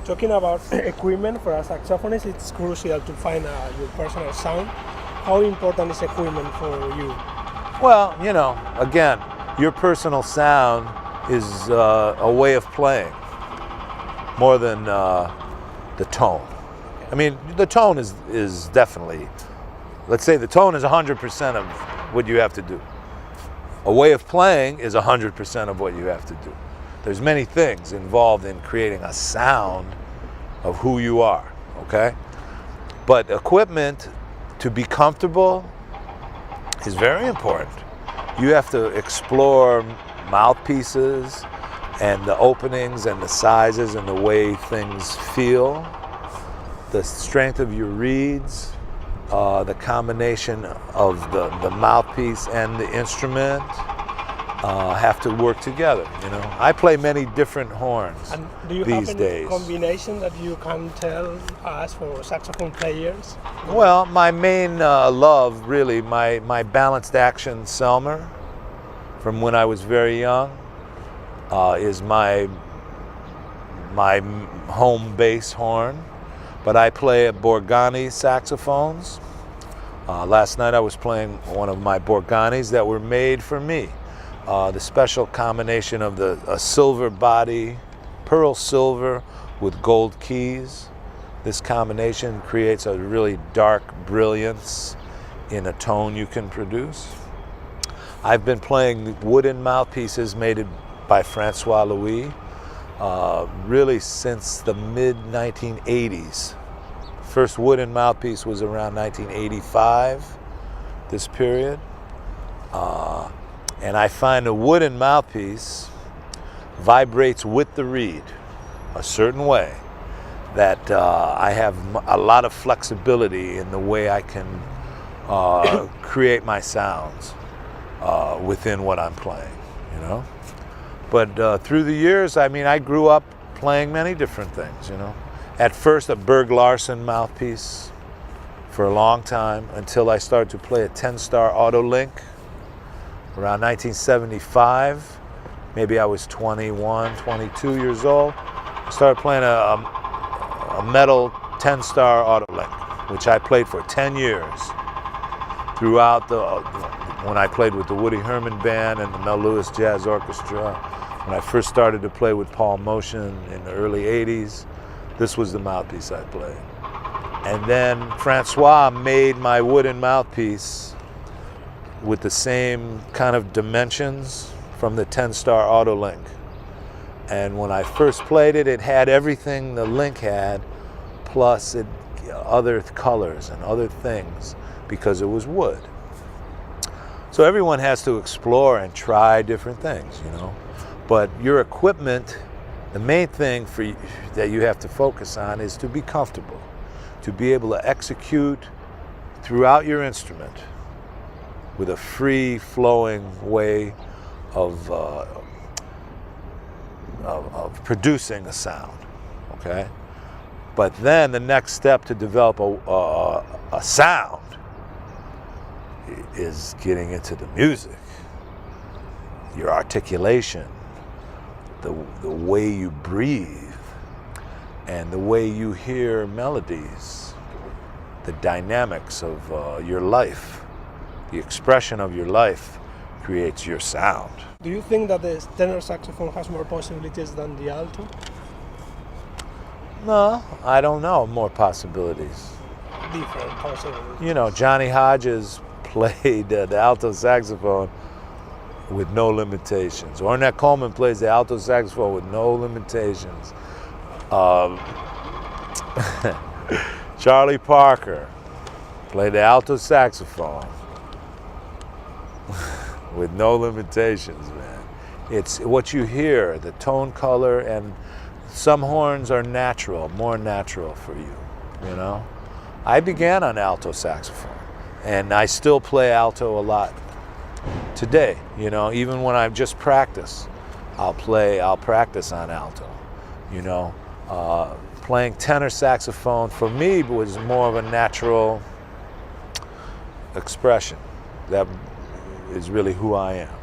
Talking about equipment for a saxophonist, it's crucial to find your personal sound. How important is equipment for you? Well, again, your personal sound is a way of playing more than the tone. I mean, the tone is definitely, let's say the tone is 100% of what you have to do. A way of playing is 100% of what you have to do. There's many things involved in creating a sound of who you are, okay? But equipment, to be comfortable, is very important. You have to explore mouthpieces and the openings and the sizes and the way things feel, the strength of your reeds, the combination of the mouthpiece and the instrument have to work together. I play many different horns And do you these have any days. combination that you can tell us for saxophone players? Well, my main love, really, my balanced action Selmer, from when I was very young, is my home base horn. But I play at Borgani saxophones. Last night I was playing one of my Borganis that were made for me. The special combination of a silver body, pearl silver with gold keys. This combination creates a really dark brilliance in a tone you can produce. I've been playing wooden mouthpieces made by Francois Louis really since the mid-1980s. First wooden mouthpiece was around 1985, this period. And I find a wooden mouthpiece vibrates with the reed a certain way that I have a lot of flexibility in the way I can create my sounds within what I'm playing, But through the years, I grew up playing many different things, At first, a Berg Larsen mouthpiece for a long time until I started to play a 10-star Autolink around 1975. Maybe I was 21, 22 years old. I started playing a metal 10-star Autolink, which I played for 10 years throughout when I played with the Woody Herman Band and the Mel Lewis Jazz Orchestra. When I first started to play with Paul Motion in the early 80s, this was the mouthpiece I played. And then Francois made my wooden mouthpiece with the same kind of dimensions from the 10-star Autolink. And when I first played it, it had everything the Link had, plus other colors and other things, because it was wood. So everyone has to explore and try different things, But your equipment, the main thing that you have to focus on is to be comfortable, to be able to execute throughout your instrument with a free-flowing way of producing a sound, okay? But then the next step to develop a sound is getting into the music, your articulation, the way you breathe, and the way you hear melodies, the dynamics of your life, the expression of your life creates your sound. Do you think that the tenor saxophone has more possibilities than the alto? No, I don't know. More possibilities. Different possibilities. Johnny Hodges played the alto saxophone with no limitations. Ornette Coleman plays the alto saxophone with no limitations. Charlie Parker played the alto saxophone with no limitations, man. It's what you hear, the tone color, and some horns are more natural for you, I began on alto saxophone, and I still play alto a lot today, even when I just practice, I'll practice on alto, Playing tenor saxophone for me was more of a natural expression. That is really who I am.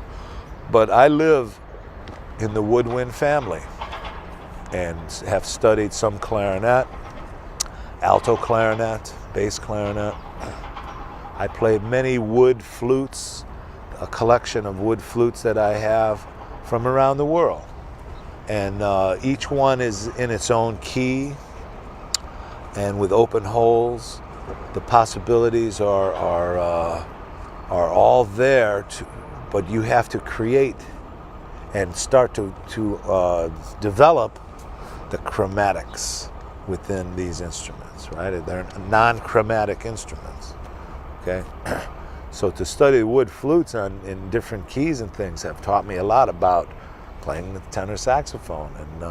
But I live in the woodwind family. and have studied some clarinet, alto clarinet, bass clarinet. I played many wood flutes, a collection of wood flutes that I have from around the world. And each one is in its own key and with open holes. The possibilities are all there, but you have to create and start to develop the chromatics within these instruments, right? They're non-chromatic instruments, okay? So to study wood flutes in different keys and things have taught me a lot about playing the tenor saxophone and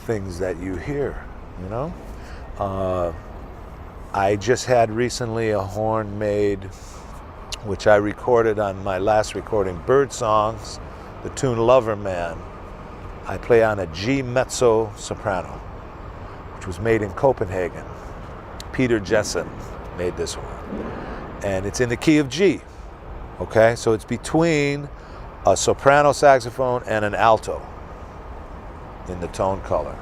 things that you hear, you know? I just had recently a horn made, which I recorded on my last recording, Bird Songs, the tune Lover Man. I play on a G mezzo soprano, which was made in Copenhagen. Peter Jessen made this horn. And it's in the key of G, okay? So it's between a soprano saxophone and an alto in the tone color.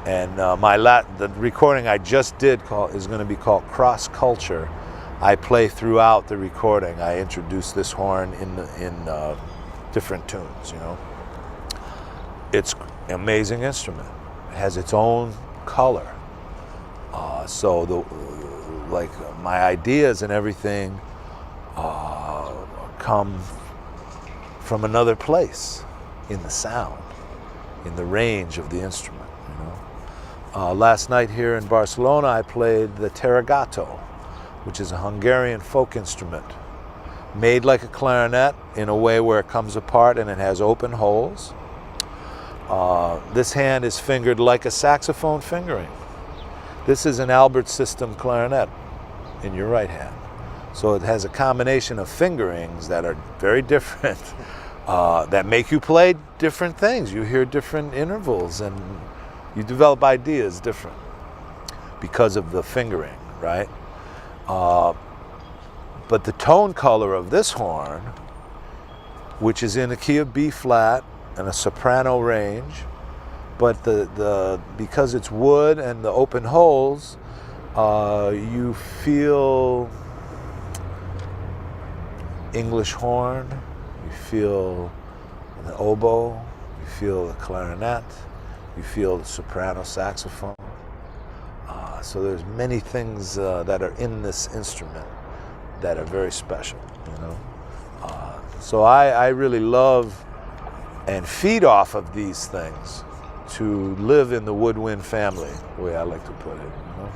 And the recording I just did is going to be called Cross Culture. I play throughout the recording. I introduce this horn in different tunes, you know. It's an amazing instrument. It has its own color. So my ideas and everything come from another place in the sound, in the range of the instrument, you know. Last night here in Barcelona, I played the taragato, which is a Hungarian folk instrument, made like a clarinet in a way where it comes apart and it has open holes. This hand is fingered like a saxophone fingering. This is an Albert system clarinet in your right hand. So it has a combination of fingerings that are very different, that make you play different things. You hear different intervals and you develop ideas different because of the fingering, right? But the tone color of this horn, which is in the key of B flat and a soprano range, but because it's wood and the open holes, you feel English horn, you feel the oboe, you feel the clarinet, you feel the soprano saxophone. So there's many things that are in this instrument that are very special, you know. So I really love and feed off of these things to live in the woodwind family, the way I like to put it, you know.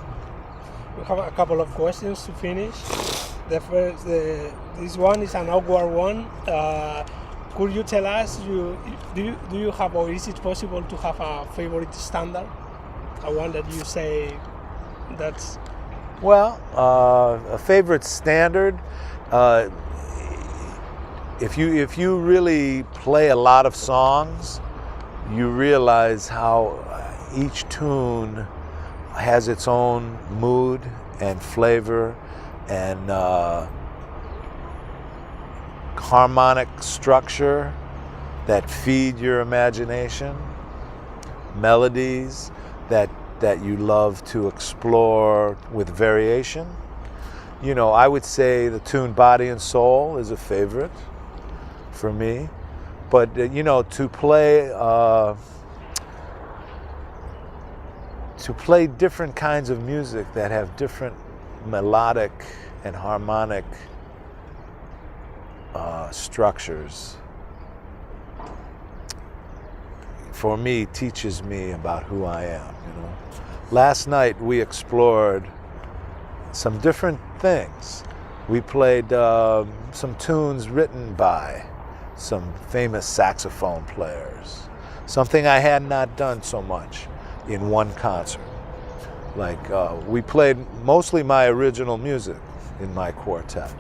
We have a couple of questions to finish. The first, this one is an awkward one. Could you tell us, do you have, or is it possible to have a favorite standard? A one that you say that's... Well, a favorite standard, if you really play a lot of songs, you realize how each tune has its own mood and flavor and harmonic structure that feed your imagination, melodies that you love to explore with variation. You know, I would say the tune Body and Soul is a favorite for me. But, you know, to play different kinds of music that have different melodic and harmonic structures, for me, teaches me about who I am, you know. Last night we explored some different things. We played some tunes written by some famous saxophone players, something I had not done so much in one concert. Like we played mostly my original music in my quartet,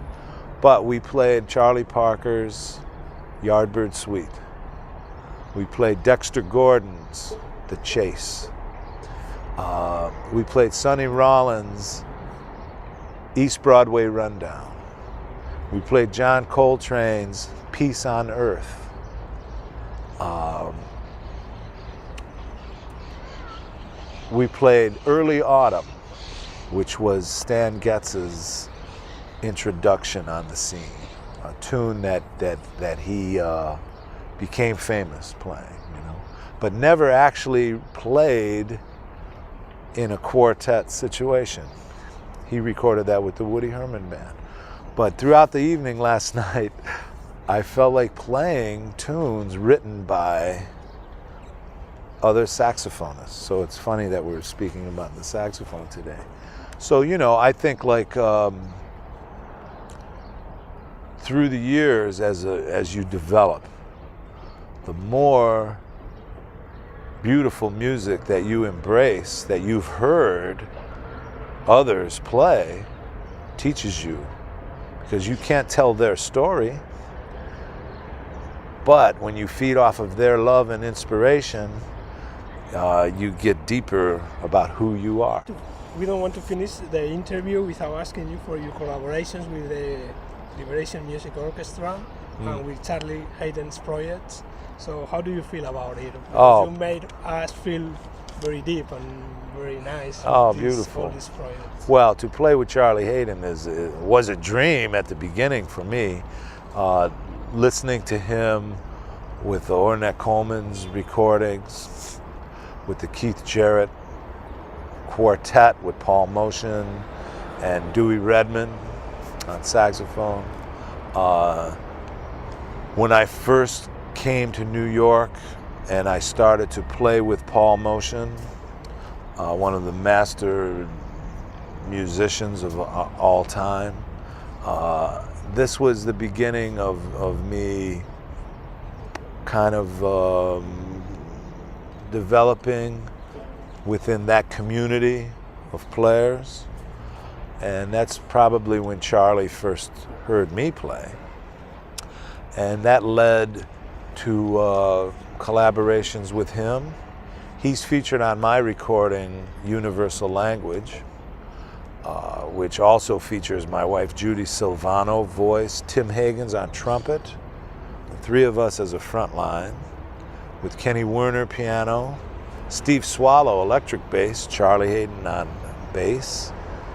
but we played Charlie Parker's Yardbird Suite. We played Dexter Gordon's The Chase. We played Sonny Rollins' East Broadway Rundown. We played John Coltrane's Peace on Earth. we played Early Autumn, which was Stan Getz's introduction on the scene, a tune that he became famous playing, you know, but never actually played in a quartet situation. He recorded that with the Woody Herman Band. But throughout the evening last night, I felt like playing tunes written by other saxophonists. So it's funny that we're speaking about the saxophone today. So, you know, I think like through the years as you develop, the more beautiful music that you embrace, that you've heard others play, teaches you, because you can't tell their story. But when you feed off of their love and inspiration, you get deeper about who you are. We don't want to finish the interview without asking you for your collaborations with the Liberation Music Orchestra and with Charlie Hayden's projects. So how do you feel about it? Because you made us feel very deep and very nice. Oh, beautiful. All these projects. Well, to play with Charlie Hayden was a dream at the beginning for me. Listening to him with the Ornette Coleman's recordings, with the Keith Jarrett Quartet with Paul Motion and Dewey Redman on saxophone. When I first came to New York and I started to play with Paul Motion, one of the master musicians of all time, this was the beginning of me kind of developing within that community of players. And that's probably when Charlie first heard me play. And that led to collaborations with him. He's featured on my recording, Universal Language, which also features my wife Judy Silvano, voice, Tim Hagens on trumpet, the three of us as a front line, with Kenny Werner piano, Steve Swallow electric bass, Charlie Hayden on bass,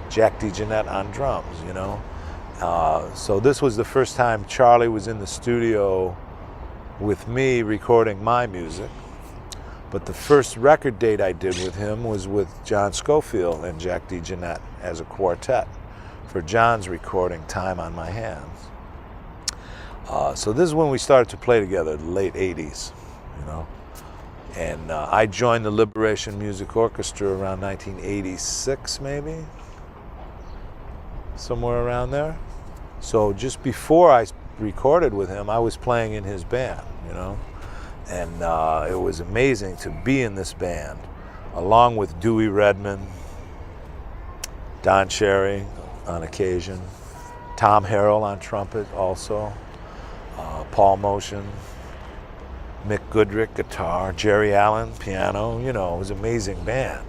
Jack DeJohnette on drums, you know. So this was the first time Charlie was in the studio with me recording my music. But the first record date I did with him was with John Scofield and Jack DeJohnette as a quartet for John's recording Time on My Hands. So this is when we started to play together, the late 80s, you know. And I joined the Liberation Music Orchestra around 1986, maybe, somewhere around there. So just before I recorded with him, I was playing in his band, you know. And it was amazing to be in this band, along with Dewey Redman, Don Cherry on occasion, Tom Harrell on trumpet also, Paul Motion, Mick Goodrick guitar, Jerry Allen piano. You know, it was an amazing band.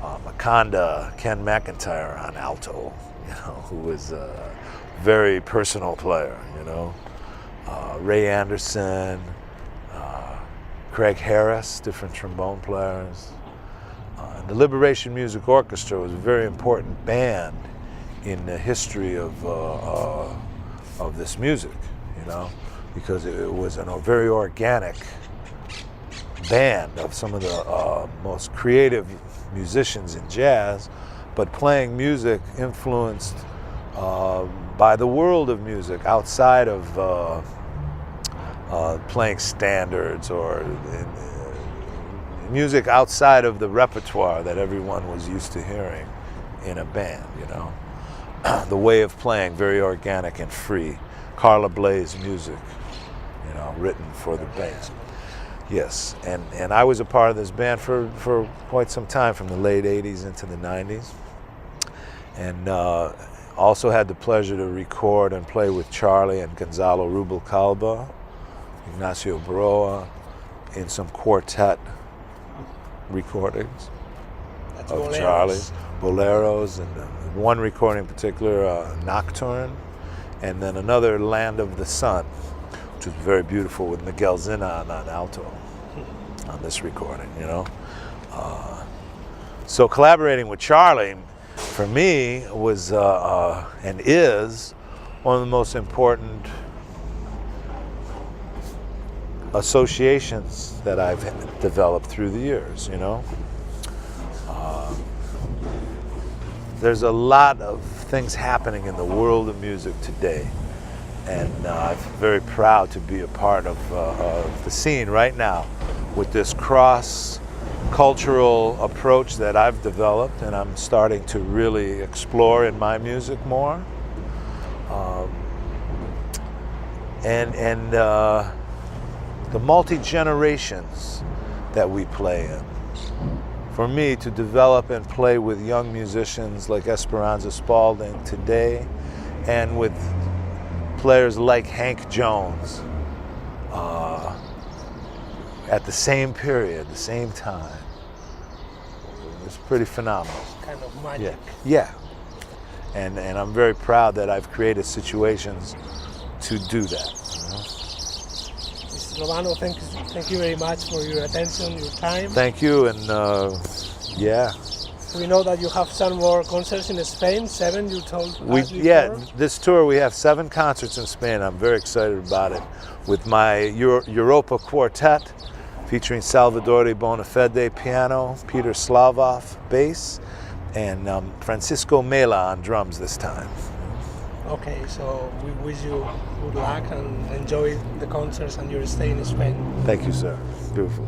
Makonda, Ken McIntyre on alto, you know, who was a very personal player, you know. Ray Anderson, Craig Harris, different trombone players. And the Liberation Music Orchestra was a very important band in the history of this music, you know, because it was a very organic band of some of the most creative musicians in jazz, but playing music influenced by the world of music outside of playing standards or music outside of the repertoire that everyone was used to hearing in a band, you know. The way of playing, very organic and free. Carla Bley's music, you know, written for the bass. Yes, and I was a part of this band for quite some time, from the late 80s into the 90s. And also had the pleasure to record and play with Charlie and Gonzalo Rubalcaba, Ignacio Baroa, in some quartet recordings of boleros. Charlie's, boleros, and one recording in particular, Nocturne, and then another, Land of the Sun, which was very beautiful, with Miguel Zinan on alto on this recording, you know. So collaborating with Charlie, for me, was and is one of the most important associations that I've developed through the years, you know. There's a lot of things happening in the world of music today, and I'm very proud to be a part of the scene right now with this cross-cultural approach that I've developed and I'm starting to really explore in my music more. And the multi-generations that we play in. For me, to develop and play with young musicians like Esperanza Spalding today, and with players like Hank Jones at the same period, the same time, it's pretty phenomenal. Kind of magic. Yeah. And I'm very proud that I've created situations to do that. Mr. Lovano, thank you very much for your attention, your time. Thank you, and yeah. We know that you have some more concerts in Spain, 7 you told us before. This tour we have 7 concerts in Spain. I'm very excited about it. With my Europa Quartet, featuring Salvatore Bonafede piano, Peter Slavov bass, and Francisco Mela on drums this time. Okay, so we wish you good luck and enjoy the concerts and your stay in Spain. Thank you, sir. Beautiful.